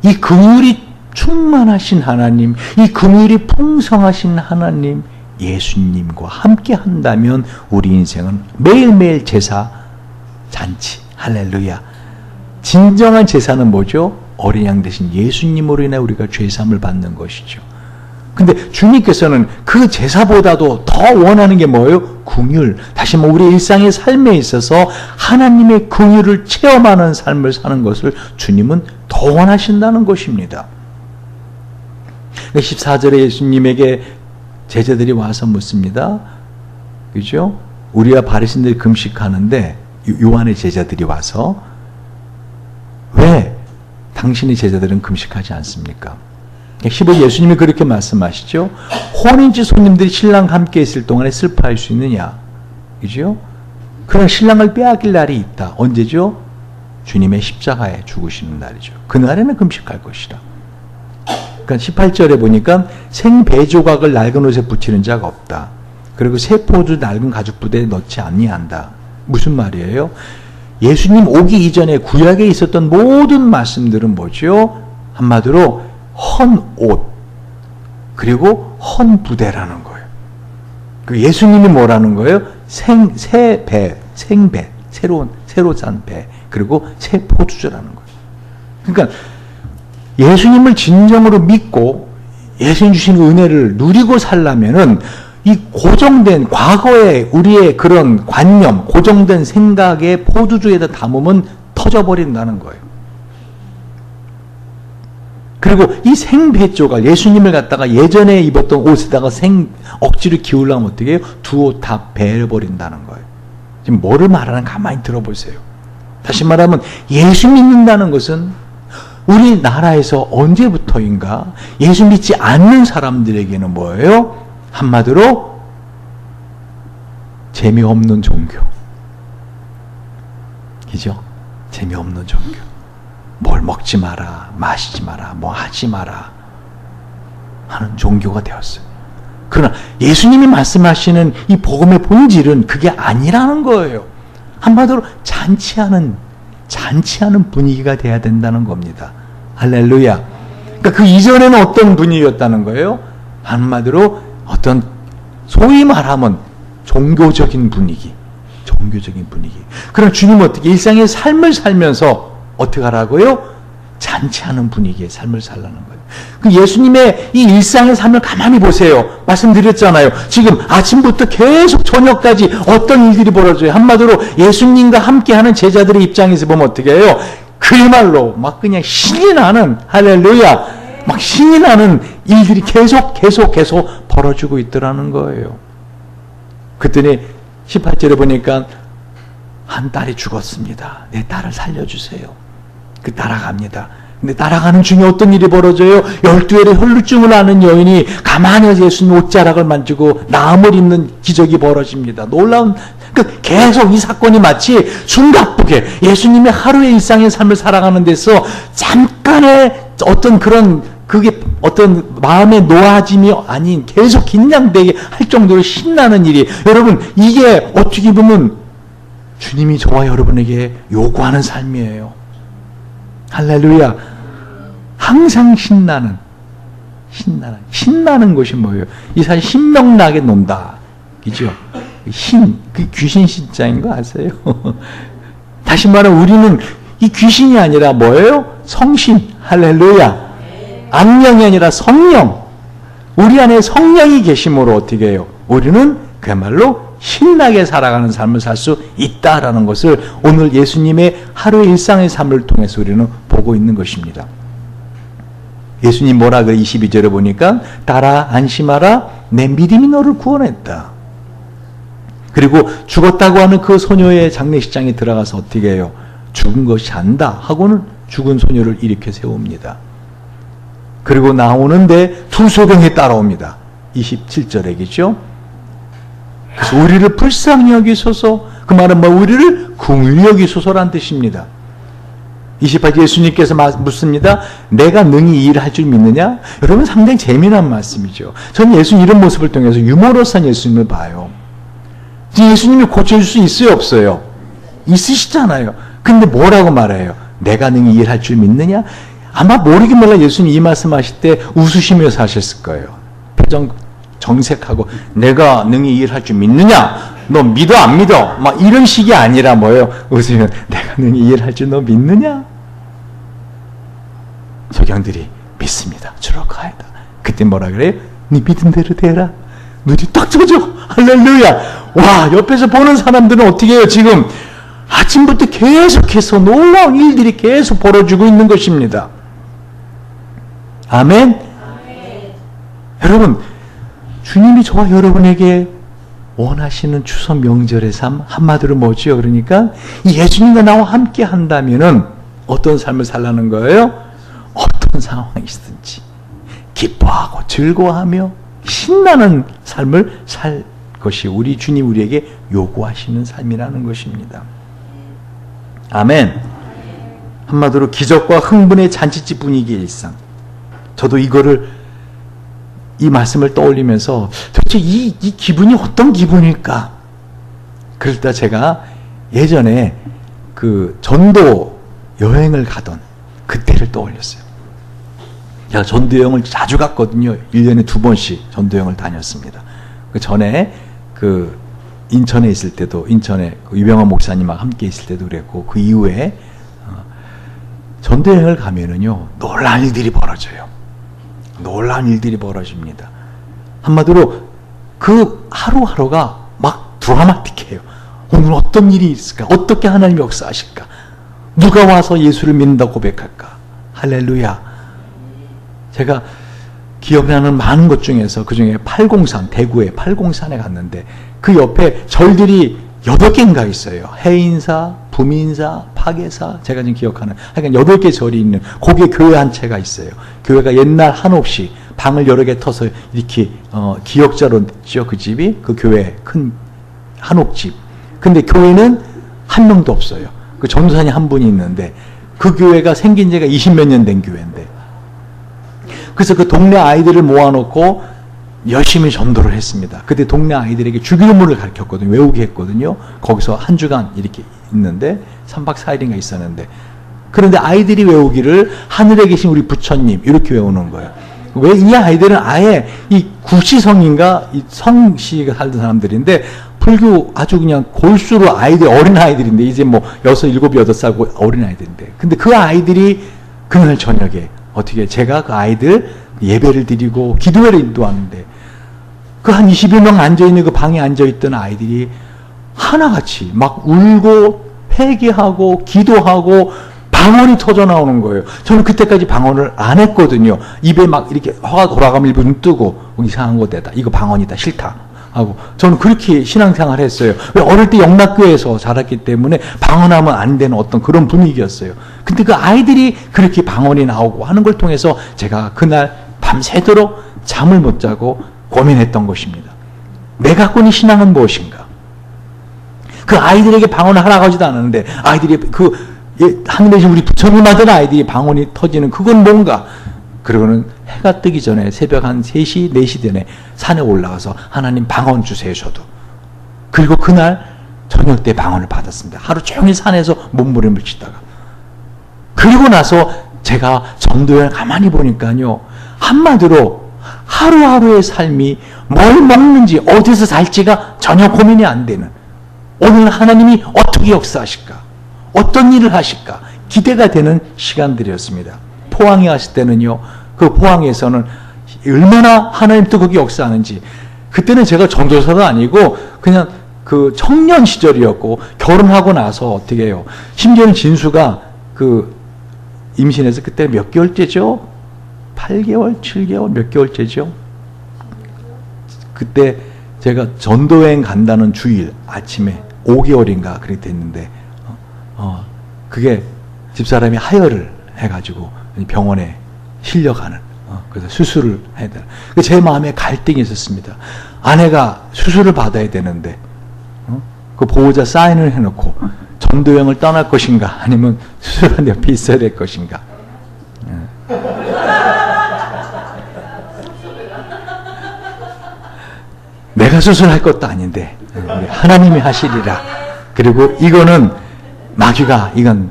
이 긍휼이 충만하신 하나님, 이 긍휼이 풍성하신 하나님, 예수님과 함께 한다면 우리 인생은 매일매일 제사, 잔치, 할렐루야. 진정한 제사는 뭐죠? 어린 양 대신 예수님으로 인해 우리가 죄사함을 받는 것이죠. 근데 주님께서는 그 제사보다도 더 원하는 게 뭐예요? 긍휼. 다시 말해 우리 일상의 삶에 있어서 하나님의 긍휼을 체험하는 삶을 사는 것을 주님은 더 원하신다는 것입니다. 14절에 예수님에게 제자들이 와서 묻습니다. 그죠? 우리와 바리새인들이 금식하는데 요한의 제자들이 와서 왜 당신의 제자들은 금식하지 않습니까? 15절 예수님이 그렇게 말씀하시죠. 혼인집 손님들이 신랑과 함께 있을 동안에 슬퍼할 수 있느냐? 그죠? 그런 신랑을 빼앗길 날이 있다. 언제죠? 주님의 십자가에 죽으시는 날이죠. 그날에는 금식할 것이다. 그러니까 18절에 보니까 생배 조각을 낡은 옷에 붙이는 자가 없다. 그리고 세포도 낡은 가죽 부대에 넣지 아니한다. 무슨 말이에요? 예수님 오기 이전에 구약에 있었던 모든 말씀들은 뭐죠? 한마디로 헌 옷, 그리고 헌 부대라는 거예요. 그 예수님이 뭐라는 거예요? 생배, 새로 짠 배, 그리고 새 포도주라는 거예요. 그러니까 예수님을 진정으로 믿고 예수님 주신 은혜를 누리고 살려면은 이 고정된 과거의 우리의 그런 관념, 고정된 생각의 포도주에다 담으면 터져버린다는 거예요. 그리고 이 생배조각, 예수님을 갖다가 예전에 입었던 옷에다가 억지로 기우려면 어떻게 해요? 두 옷 다 베어버린다는 거예요. 지금 뭐를 말하는 가만히 들어보세요. 다시 말하면 예수 믿는다는 것은 우리나라에서 언제부터인가 예수 믿지 않는 사람들에게는 뭐예요? 한마디로 재미없는 종교. 그죠? 재미없는 종교. 뭘 먹지 마라, 마시지 마라, 뭐 하지 마라 하는 종교가 되었어요. 그러나 예수님이 말씀하시는 이 복음의 본질은 그게 아니라는 거예요. 한마디로 잔치하는 분위기가 돼야 된다는 겁니다. 할렐루야. 그러니까 그 이전에는 어떤 분위기였다는 거예요? 한마디로 어떤 소위 말하면 종교적인 분위기. 그럼 주님은 어떻게 일상의 삶을 살면서 어떻게 하라고요? 잔치하는 분위기의 삶을 살라는 거예요. 그 예수님의 이 일상의 삶을 가만히 보세요. 말씀드렸잖아요. 지금 아침부터 계속 저녁까지 어떤 일들이 벌어져요. 한마디로 예수님과 함께하는 제자들의 입장에서 보면 어떻게 해요? 그야말로 막 그냥 신이 나는, 할렐루야, 막 신이 나는 일들이 계속 벌어지고 있더라는 거예요. 그랬더니 18절에 보니까 한 딸이 죽었습니다. 내 딸을 살려주세요. 그 따라갑니다. 근데 따라가는 중에 어떤 일이 벌어져요? 12일에 혈루증을 앓는 여인이 가만히 예수님 옷자락을 만지고 나음을 입는 기적이 벌어집니다. 놀라운, 계속 이 사건이 마치 숨가쁘게 예수님의 하루의 일상의 삶을 살아가는 데서 잠깐의 어떤 그런 그게 어떤 마음의 노아짐이 아닌 계속 긴장되게 할 정도로 신나는 일이, 여러분 이게 어떻게 보면 주님이 저와 여러분에게 요구하는 삶이에요. 할렐루야. 항상 신나는 것이 뭐예요? 이 사실 신명나게 논다. 그죠? 그 귀신 신자인 거 아세요? 다시 말하면 우리는 이 귀신이 아니라 뭐예요? 성신. 할렐루야. 악령이 아니라 성령. 우리 안에 성령이 계심으로 어떻게 해요? 우리는 그야말로 신나게 살아가는 삶을 살 수 있다라는 것을 오늘 예수님의 하루의 일상의 삶을 통해서 우리는 보고 있는 것입니다. 예수님 뭐라 그래? 22절에 보니까 딸아 안심하라, 내 믿음이 너를 구원했다. 그리고 죽었다고 하는 그 소녀의 장례식장에 들어가서 어떻게 해요? 죽은 것이 안다 하고는 죽은 소녀를 일으켜 세웁니다. 그리고 나오는데 두 소경이 따라옵니다. 27절에겠죠? 그래서 우리를 불쌍히 여기소서, 그 말은 뭐 우리를 긍휼히 여기소서란 뜻입니다. 28절 예수님께서 묻습니다. 내가 능히 이 일을 할 줄 믿느냐? 여러분 상당히 재미난 말씀이죠. 저는 예수님 이런 모습을 통해서 유머러스한 예수님을 봐요. 예수님이 고쳐줄 수 있어요, 없어요? 있으시잖아요. 근데 뭐라고 말해요? 내가 능히 이 일을 할 줄 믿느냐? 아마 모르긴 몰라 예수님 이 말씀하실 때 웃으시면서 하셨을 거예요. 표정 정색하고 내가 능히 이 일을 할 줄 믿느냐? 너 믿어 안 믿어? 막 이런 식이 아니라 뭐예요? 웃으면 내가 능히 이 일을 할 줄 너 믿느냐? 소경들이 믿습니다. 주러 가이다. 그때 뭐라 그래요? 네 믿은 대로 되라. 눈이 딱 쳐져. 할렐루야. 와, 옆에서 보는 사람들은 어떻게 해요? 지금 아침부터 계속해서 놀라운 일들이 계속 벌어지고 있는 것입니다. 아멘? 여러분, 주님이 저와 여러분에게 원하시는 추석 명절의 삶, 한마디로 뭐지요? 그러니까 이 예수님과 나와 함께 한다면은 어떤 삶을 살라는 거예요? 어떤 상황이든지 기뻐하고 즐거워하며 신나는 삶을 살 것이 우리 주님 우리에게 요구하시는 삶이라는 것입니다. 아멘. 한마디로 기적과 흥분의 잔치집 분위기의 일상. 저도 이 말씀을 떠올리면서 도대체 이 기분이 어떤 기분일까? 그럴 때 제가 예전에 그 전도 여행을 가던 그때를 떠올렸어요. 제가 전도 여행을 자주 갔거든요. 1년에 2번씩 전도 여행을 다녔습니다. 그 전에 그 인천에 있을 때도, 인천에 그 유병환 목사님하고 함께 있을 때도 그랬고, 그 이후에 전도여행을 가면은요, 놀라운 일들이 벌어져요. 놀라운 일들이 벌어집니다. 한마디로 그 하루하루가 막 드라마틱해요. 오늘 어떤 일이 있을까? 어떻게 하나님이 역사하실까? 누가 와서 예수를 믿는다고 고백할까? 할렐루야. 제가 기억나는 많은 것 중에서 그 중에 803, 대구의 803에 갔는데 그 옆에 절들이 8개인가 있어요. 해인사, 부민사, 파계사, 제가 지금 기억하는, 하여간 8개 절이 있는, 거기에 교회 한 채가 있어요. 교회가 옛날 한옥식, 방을 여러 개 터서 이렇게, 기역자로 냈죠. 그 집이, 그 교회 큰 한옥집. 근데 교회는 한 명도 없어요. 그 전도사님 한 분이 있는데, 그 교회가 생긴 지가 20몇 년 된 교회인데, 그래서 그 동네 아이들을 모아놓고 열심히 전도를 했습니다. 그때 동네 아이들에게 주기도문을 가르쳤거든요. 외우게 했거든요. 거기서 한 주간 이렇게 있는데 3박 4일인가 있었는데, 그런데 아이들이 외우기를 하늘에 계신 우리 부처님 이렇게 외우는 거예요. 왜? 이 아이들은 아예 이 구시성인가 이 성씨가 살던 사람들인데 불교 아주 그냥 골수로 아이들, 어린 아이들인데 이제 뭐 6, 7, 8살 어린 아이들인데, 근데 그 아이들이 그날 저녁에 어떻게 제가 그 아이들 예배를 드리고 기도회를 인도하는데 그 한 20여 명 앉아있는 그 방에 앉아있던 아이들이 하나같이 막 울고 회개하고 기도하고 방언이 터져 나오는 거예요. 저는 그때까지 방언을 안 했거든요. 입에 막 이렇게 화가 돌아가면 일부 눈 뜨고 이상한 거 되다. 이거 방언이다. 싫다. 하고 저는 그렇게 신앙생활 했어요. 왜? 어릴 때 영락교회에서 자랐기 때문에 방언하면 안 되는 어떤 그런 분위기였어요. 근데 그 아이들이 그렇게 방언이 나오고 하는 걸 통해서 제가 그날 밤새도록 잠을 못 자고 고민했던 것입니다. 내가 갖고 있는 신앙은 무엇인가? 그 아이들에게 방언을 하라고 하지도 않았는데 아이들이 하늘에 계신 우리 부처님한테 아이들이 방언이 터지는 그건 뭔가? 그러고는 해가 뜨기 전에 새벽 한 3시, 4시 전에 산에 올라가서 하나님 방언 주세요, 저도. 그리고 그날 저녁 때 방언을 받았습니다. 하루 종일 산에서 몸부림을 치다가. 그리고 나서 제가 전도여행 가만히 보니까요, 한마디로 하루하루의 삶이 뭘 먹는지 어디서 살지가 전혀 고민이 안 되는, 오늘 하나님이 어떻게 역사하실까, 어떤 일을 하실까 기대가 되는 시간들이었습니다. 포항에 갔을 때는요, 그 포항에서는 얼마나 하나님 뜨겁게 역사하는지, 그때는 제가 전도사가 아니고 그냥 그 청년 시절이었고 결혼하고 나서 어떻게 해요. 심지어는 진수가 그 임신해서 그때 몇 개월째죠? 8개월, 7개월, 몇 개월째죠? 그때 제가 전도여행 간다는 주일 아침에 5개월인가 그렇게 됐는데 그게 집사람이 하혈을 해가지고 병원에 실려가는, 그래서 수술을 해야 되는, 제 마음에 갈등이 있었습니다. 아내가 수술을 받아야 되는데 그 보호자 사인을 해놓고 전도여행을 떠날 것인가 아니면 수술한 옆에 있어야 될 것인가. 내가 수술할 것도 아닌데 하나님이 하시리라. 그리고 이거는 마귀가, 이건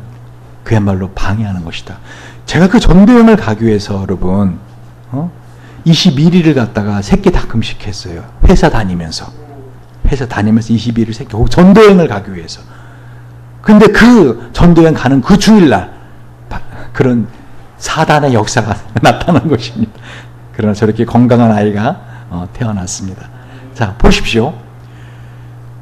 그야말로 방해하는 것이다. 제가 그 전도여행을 가기 위해서 여러분 21일을 갔다가 새끼 다 금식했어요. 회사 다니면서 21일을 새끼, 전도여행을 가기 위해서. 근데 그 전도여행 가는 그 주일날 그런 사단의 역사가 나타난 것입니다. 그러나 저렇게 건강한 아이가 태어났습니다. 자, 보십시오.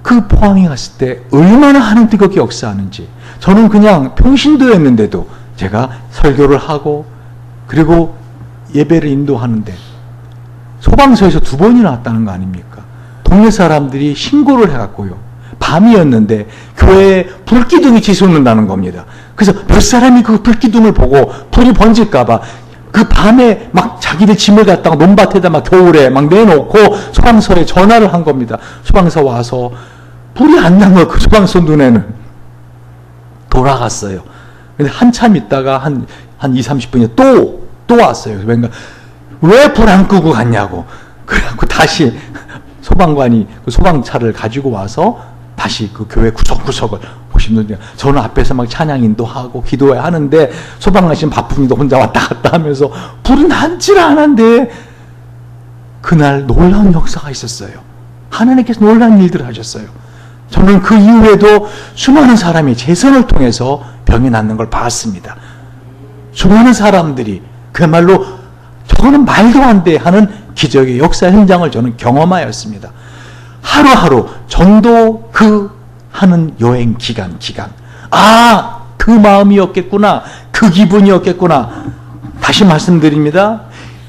그 포항에 갔을 때 얼마나 하나님 뜨겁게 역사하는지. 저는 그냥 평신도였는데도 제가 설교를 하고 그리고 예배를 인도하는데 소방서에서 2번이나 왔다는 거 아닙니까? 동네 사람들이 신고를 해갖고요, 밤이었는데 교회에 불기둥이 치솟는다는 겁니다. 그래서 몇 사람이 그 불기둥을 보고 불이 번질까봐 그 밤에 막 자기들 짐을 갖다가 논밭에다 막 겨울에 막 내놓고 소방서에 전화를 한 겁니다. 소방서 와서 불이 안 난 거예요. 그 소방서 눈에는. 돌아갔어요. 근데 한참 있다가 한 2, 30분이 또 왔어요. 그러니까 왜 불 안 끄고 갔냐고. 그래갖고 다시 소방관이 그 소방차를 가지고 와서 다시 그 교회 구석구석을 보시는데, 저는 앞에서 막 찬양 인도하고 기도해 하는데 소방 아저씨는 바쁩니다. 혼자 왔다 갔다 하면서 불은 난질 않은데 그날 놀라운 역사가 있었어요. 하나님께서 놀라운 일들을 하셨어요. 저는 그 이후에도 수많은 사람이 제선을 통해서 병이 낫는 걸 봤습니다. 수많은 사람들이 그야말로 저거는 말도 안 돼 하는 기적의 역사 현장을 저는 경험하였습니다. 하루하루 전도 그 하는 여행 기간. 아, 그 마음이었겠구나. 그 기분이었겠구나. 다시 말씀드립니다.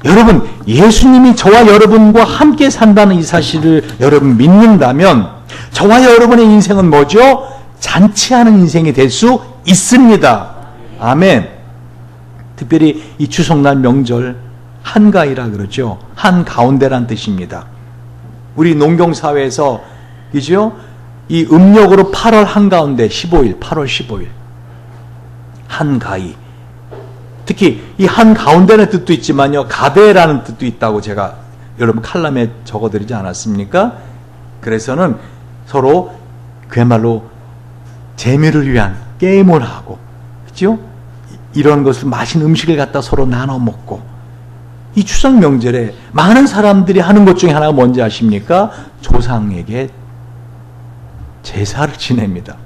여러분, 예수님이 저와 여러분과 함께 산다는 이 사실을 여러분 믿는다면 저와 여러분의 인생은 뭐죠? 잔치하는 인생이 될 수 있습니다. 아멘. 특별히 이 추석날 명절 한가위라 그러죠. 한가운데란 뜻입니다. 우리 농경사회에서 그죠? 이 음력으로 8월 한가운데 15일, 8월 15일 한가위. 특히 이 한가운데라는 뜻도 있지만요, 가대라는 뜻도 있다고 제가 여러분 칼럼에 적어드리지 않았습니까? 그래서는 서로 그야말로 재미를 위한 게임을 하고, 그죠? 이런 것을 맛있는 음식을 갖다 서로 나눠 먹고, 이 추석 명절에 많은 사람들이 하는 것 중에 하나가 뭔지 아십니까? 조상에게 제사를 지냅니다.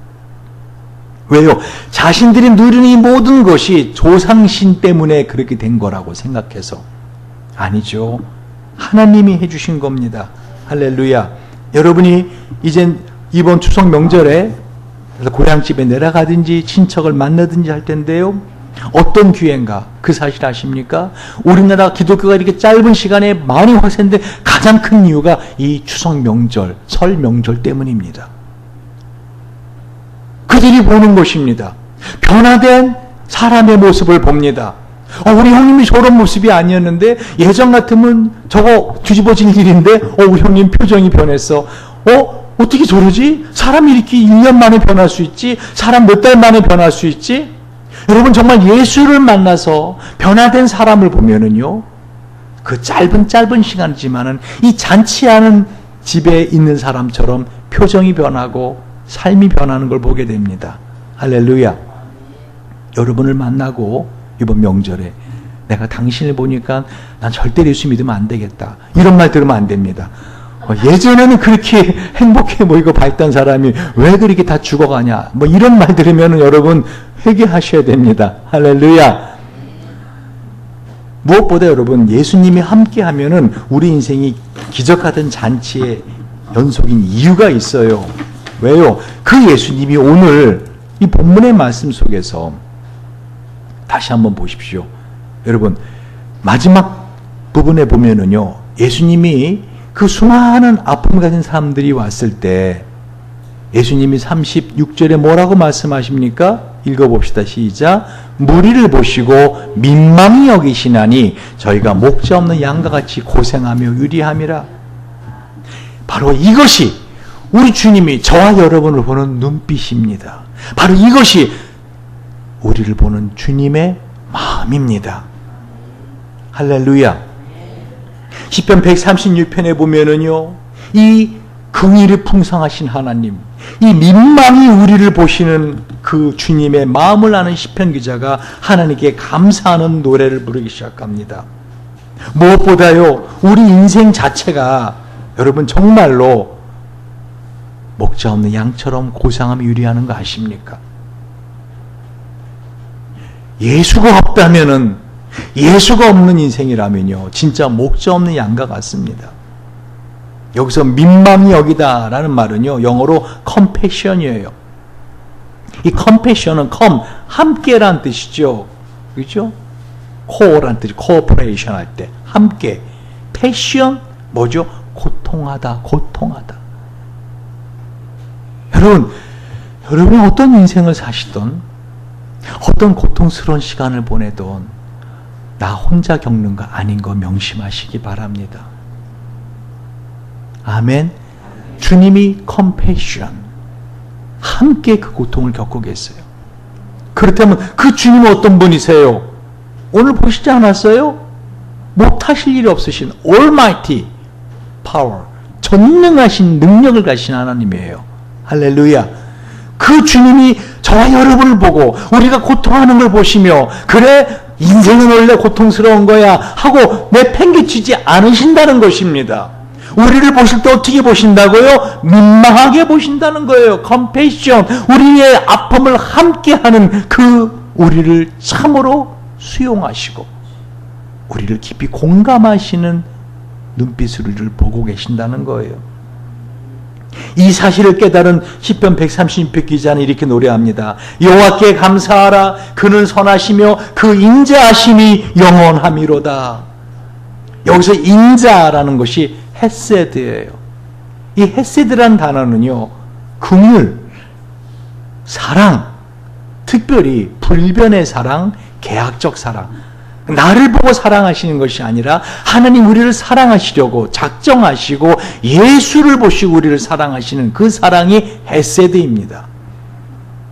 왜요? 자신들이 누리는 이 모든 것이 조상신 때문에 그렇게 된 거라고 생각해서. 아니죠. 하나님이 해주신 겁니다. 할렐루야. 여러분이 이젠 이번 추석 명절에 고향집에 내려가든지 친척을 만나든지 할 텐데요, 어떤 기회인가 그 사실 아십니까? 우리나라 기독교가 이렇게 짧은 시간에 많이 확산된 가장 큰 이유가 이 추석 명절, 설 명절 때문입니다. 그들이 보는 것입니다. 변화된 사람의 모습을 봅니다. 우리 형님이 저런 모습이 아니었는데, 예전 같으면 저거 뒤집어질 일인데 우리 형님 표정이 변했어. 어떻게 저러지? 사람이 이렇게 1년 만에 변할 수 있지? 사람 몇 달 만에 변할 수 있지? 여러분, 정말 예수를 만나서 변화된 사람을 보면은요, 그 짧은 시간이지만은 이 잔치하는 집에 있는 사람처럼 표정이 변하고 삶이 변하는 걸 보게 됩니다. 할렐루야. 여러분을 만나고 이번 명절에 내가 당신을 보니까 난 절대 예수 믿으면 안 되겠다, 이런 말 들으면 안 됩니다. 예전에는 그렇게 행복해 보이고 밝던 사람이 왜 그렇게 다 죽어가냐, 이런 말 들으면 여러분 회개하셔야 됩니다. 할렐루야. 무엇보다 여러분, 예수님이 함께 하면은 우리 인생이 기적같은 잔치의 연속인 이유가 있어요. 왜요? 그 예수님이 오늘 이 본문의 말씀 속에서 다시 한번 보십시오. 여러분, 마지막 부분에 보면은요, 예수님이 그 수많은 아픔을 가진 사람들이 왔을 때 예수님이 36절에 뭐라고 말씀하십니까? 읽어봅시다. 시작. 무리를 보시고 민망히 여기시나니 저희가 목자 없는 양과 같이 고생하며 유리함이라. 바로 이것이 우리 주님이 저와 여러분을 보는 눈빛입니다. 바로 이것이 우리를 보는 주님의 마음입니다. 할렐루야. 시편 136편에 보면은요, 이 긍휼이 풍성하신 하나님, 이 민망히 우리를 보시는 그 주님의 마음을 아는 시편 기자가 하나님께 감사하는 노래를 부르기 시작합니다. 무엇보다요, 우리 인생 자체가 여러분 정말로 목자 없는 양처럼 고상하며 유리하는 거 아십니까? 예수가 없다면은, 예수가 없는 인생이라면요, 진짜 목자 없는 양과 같습니다. 여기서 민망히 여기다라는 말은요, 영어로 compassion이에요. 이 compassion은 함께란 뜻이죠. 그렇죠? co란 뜻이 cooperation 할 때 함께. passion 뭐죠? 고통하다. 여러분이 어떤 인생을 사시던, 어떤 고통스러운 시간을 보내던 나 혼자 겪는 거 아닌 거 명심하시기 바랍니다. 아멘. 주님이 compassion, 함께 그 고통을 겪고 계세요. 그렇다면 그 주님은 어떤 분이세요? 오늘 보시지 않았어요? 못하실 일이 없으신 almighty power, 전능하신 능력을 가진 하나님이에요. 할렐루야. 그 주님이 저와 여러분을 보고 우리가 고통하는 걸 보시며, 그래 인생은 원래 고통스러운 거야 하고 내팽개치지 않으신다는 것입니다. 우리를 보실 때 어떻게 보신다고요? 민망하게 보신다는 거예요. 컴패션. 우리의 아픔을 함께하는 그 우리를 참으로 수용하시고 우리를 깊이 공감하시는 눈빛으로 우리를 보고 계신다는 거예요. 이 사실을 깨달은 시편 136편 기자는 이렇게 노래합니다. 여호와께 감사하라. 그는 선하시며 그 인자하심이 영원함이로다. 여기서 인자라는 것이 헤세드예요. 이 헤세드라는 단어는요, 긍휼, 사랑, 특별히 불변의 사랑, 계약적 사랑, 나를 보고 사랑하시는 것이 아니라 하나님 우리를 사랑하시려고 작정하시고 예수를 보시고 우리를 사랑하시는 그 사랑이 헤세드입니다.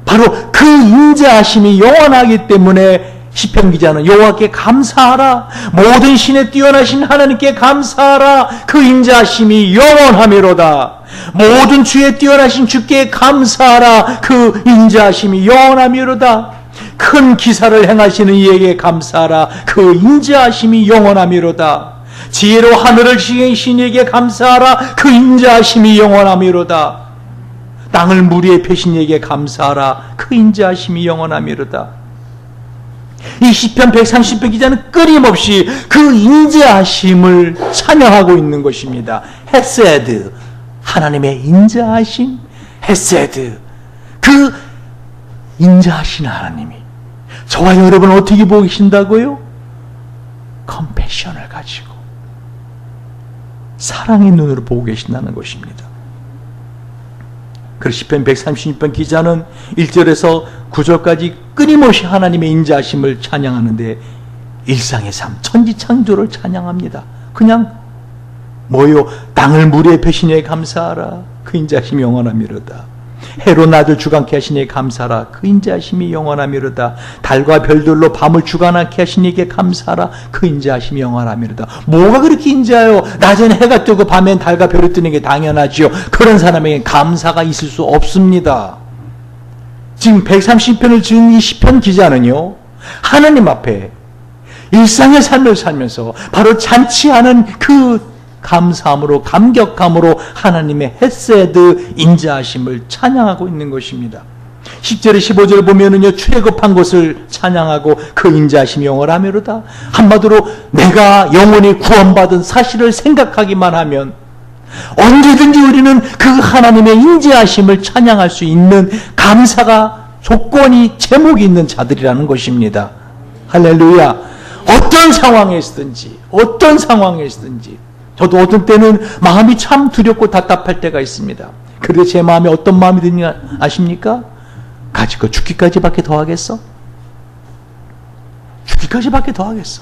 바로 그 인자하심이 영원하기 때문에 시편 기자는 여호와께 감사하라. 모든 신에 뛰어나신 하나님께 감사하라. 그 인자하심이 영원하미로다. 모든 주에 뛰어나신 주께 감사하라. 그 인자하심이 영원하미로다. 큰 기사를 행하시는 이에게 감사하라. 그 인자하심이 영원하미로다. 지혜로 하늘을 지으신 이에게 감사하라. 그 인자하심이 영원하미로다. 땅을 물 위에 펴신 이에게 감사하라. 그 인자하심이 영원하미로다. 이 시편 130편 기자는 끊임없이 그 인자하심을 찬양하고 있는 것입니다. 헤세드, 하나님의 인자하심, 헤세드, 그 인자하신 하나님이 저와 여러분을 어떻게 보고 계신다고요? 컴패션을 가지고 사랑의 눈으로 보고 계신다는 것입니다. 그래서 시편 136편 기자는 1절에서 9절까지 끊임없이 하나님의 인자하심을 찬양하는데 일상의 삶, 천지창조를 찬양합니다. 그냥 뭐요? 땅을 물에 펴시니 감사하라. 그 인자하심이 영원하미로다. 해로 낮을 주관케 하시니 감사하라. 그 인자하심이 영원하미로다. 달과 별들로 밤을 주관하게 하시니 감사하라. 그 인자하심이 영원하미로다. 뭐가 그렇게 인자해요? 낮엔 해가 뜨고 밤엔 달과 별이 뜨는 게 당연하지요. 그런 사람에게 감사가 있을 수 없습니다. 지금 130편을 지은 이 시편 기자는요, 하나님 앞에 일상의 삶을 살면서 바로 잔치하는 그 감사함으로, 감격함으로 하나님의 헤세드 인자하심을 찬양하고 있는 것입니다. 10절에 15절 보면은요, 출애굽한 것을 찬양하고 그 인자하심이 영원하미로다. 한마디로 내가 영원히 구원받은 사실을 생각하기만 하면 언제든지 우리는 그 하나님의 인자하심을 찬양할 수 있는 감사가 조건이 제목이 있는 자들이라는 것입니다. 할렐루야. 어떤 상황에 있든지 저도 어떤 때는 마음이 참 두렵고 답답할 때가 있습니다. 그런데 제 마음에 어떤 마음이 드는지 아십니까? 가지고 죽기까지밖에 더 하겠어? 죽기까지밖에 더 하겠어?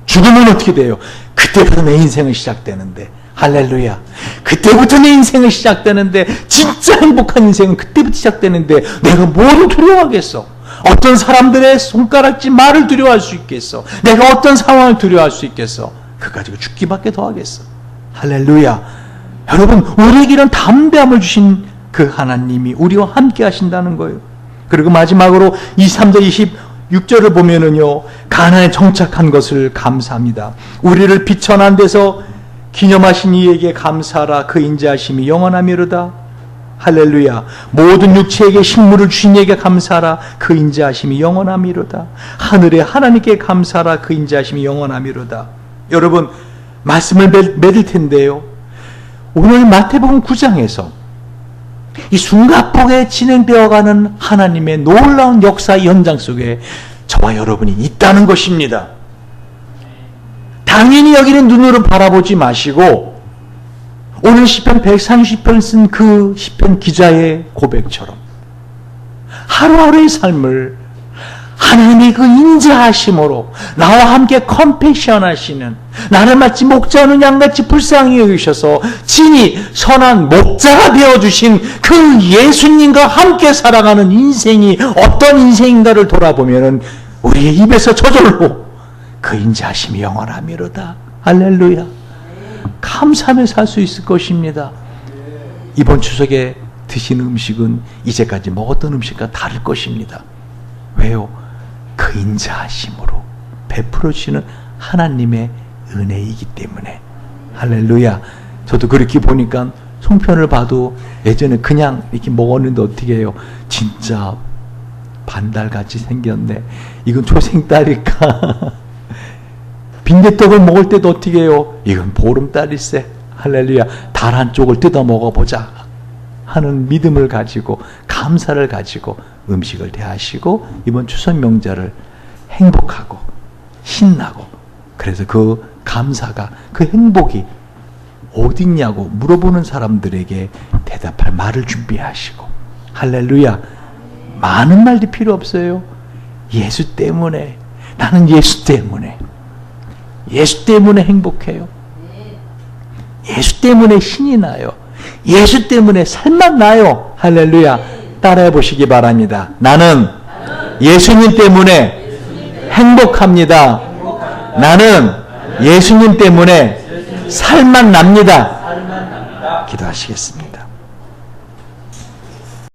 죽으면 어떻게 돼요? 그때부터 내 인생은 시작되는데. 할렐루야. 그때부터 내 인생은 시작되는데, 진짜 행복한 인생은 그때부터 시작되는데 내가 뭐를 두려워하겠어? 어떤 사람들의 손가락질 말을 두려워할 수 있겠어? 내가 어떤 상황을 두려워할 수 있겠어? 그 가지고 죽기밖에 더 하겠어. 할렐루야. 여러분, 우리에게는 담대함을 주신 그 하나님이 우리와 함께 하신다는 거예요. 그리고 마지막으로 23절 26절을 보면은요, 가나안에 정착한 것을 감사합니다. 우리를 비천한 데서 기념하신 이에게 감사하라. 그 인자하심이 영원하미로다. 할렐루야. 모든 육체에게 식물을 주신 이에게 감사하라. 그 인자하심이 영원하미로다. 하늘의 하나님께 감사하라. 그 인자하심이 영원하미로다. 여러분, 말씀을 맺을 텐데요, 오늘 마태복음 9장에서 이 숨가쁘게 진행되어가는 하나님의 놀라운 역사 현장 속에 저와 여러분이 있다는 것입니다. 당연히 여기는 눈으로 바라보지 마시고 오늘 시편 130편 쓴 그 시편 기자의 고백처럼 하루하루의 삶을 하나님의 그 인자하심으로 나와 함께 컴패션 하시는, 나를 마치 목자 하는 양같이 불쌍히 여기셔서 진히 선한 목자가 되어주신 그 예수님과 함께 살아가는 인생이 어떤 인생인가를 돌아보면 우리의 입에서 저절로 그 인자하심이 영원하미로다. 할렐루야. 감사하며 살 수 있을 것입니다. 이번 추석에 드시는 음식은 이제까지 먹었던 음식과 다를 것입니다. 왜요? 그 인자하심으로 베풀어 주시는 하나님의 은혜이기 때문에. 할렐루야. 저도 그렇게 보니까 송편을 봐도 예전에 그냥 이렇게 먹었는데 어떻게 해요? 진짜 반달같이 생겼네. 이건 초생딸일까? 빈대떡을 먹을 때도 어떻게 해요? 이건 보름달일세. 할렐루야. 달 한쪽을 뜯어 먹어보자 하는 믿음을 가지고 감사를 가지고 음식을 대하시고 이번 추석 명절을 행복하고 신나고, 그래서 그 감사가, 그 행복이 어딨냐고 물어보는 사람들에게 대답할 말을 준비하시고, 할렐루야. 많은 말도 필요 없어요. 예수 때문에, 나는 예수 때문에 행복해요. 예수 때문에 신이 나요. 예수 때문에 살맛 나요. 할렐루야. 따라해 보시기 바랍니다. 나는 예수님 때문에 행복합니다. 나는 예수님 때문에 살맛 납니다. 기도하시겠습니다.